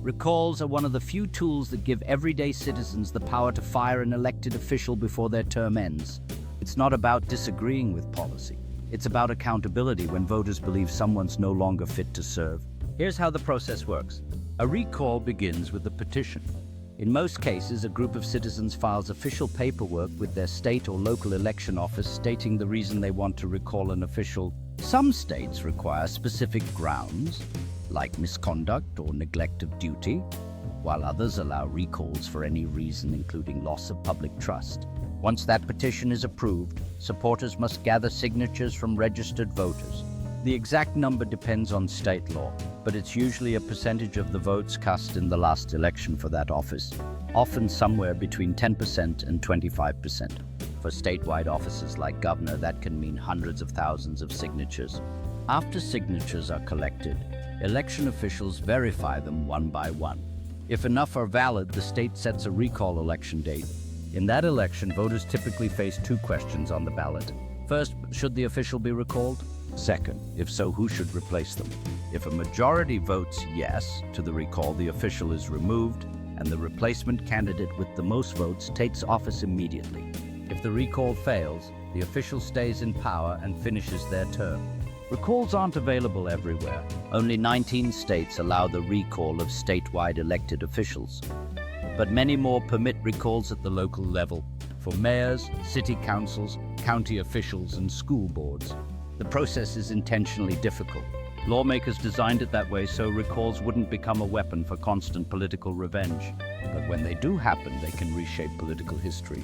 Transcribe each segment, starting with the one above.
Recalls are one of the few tools that give everyday citizens the power to fire an elected official before their term ends. It's not about disagreeing with policy. It's about accountability when voters believe someone's no longer fit to serve. Here's how the process works. A recall begins with a petition. In most cases, a group of citizens files official paperwork with their state or local election office stating the reason they want to recall an official. Some states require specific grounds, like misconduct or neglect of duty, while others allow recalls for any reason, including loss of public trust. Once that petition is approved, supporters must gather signatures from registered voters. The exact number depends on state law, but it's usually a percentage of the votes cast in the last election for that office, often somewhere between 10% and 25%. For statewide offices like governor, that can mean hundreds of thousands of signatures. After signatures are collected, election officials verify them one by one. If enough are valid, the state sets a recall election date. In that election, voters typically face two questions on the ballot. First, should the official be recalled? Second, if so, who should replace them? If a majority votes yes to the recall, the official is removed, and the replacement candidate with the most votes takes office immediately. If the recall fails, the official stays in power and finishes their term. Recalls aren't available everywhere. Only 19 states allow the recall of statewide elected officials. But many more permit recalls at the local level for mayors, city councils, county officials, and school boards. The process is intentionally difficult. Lawmakers designed it that way so recalls wouldn't become a weapon for constant political revenge. But when they do happen, they can reshape political history.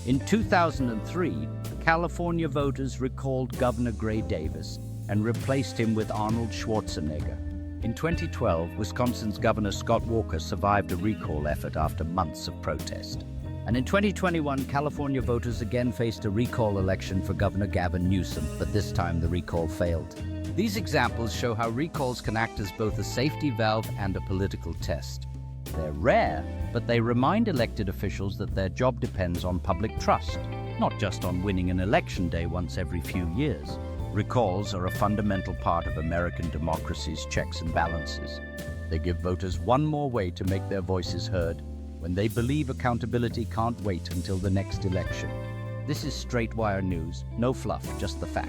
In 2003, California voters recalled Governor Gray Davis and replaced him with Arnold Schwarzenegger. In 2012, Wisconsin's Governor Scott Walker survived a recall effort after months of protest. And in 2021, California voters again faced a recall election for Governor Gavin Newsom, but this time the recall failed. These examples show how recalls can act as both a safety valve and a political test. They're rare, but they remind elected officials that their job depends on public trust, not just on winning an election day once every few years. Recalls are a fundamental part of American democracy's checks and balances. They give voters one more way to make their voices heard when they believe accountability can't wait until the next election. This is Straight Wire News. No fluff, just the facts.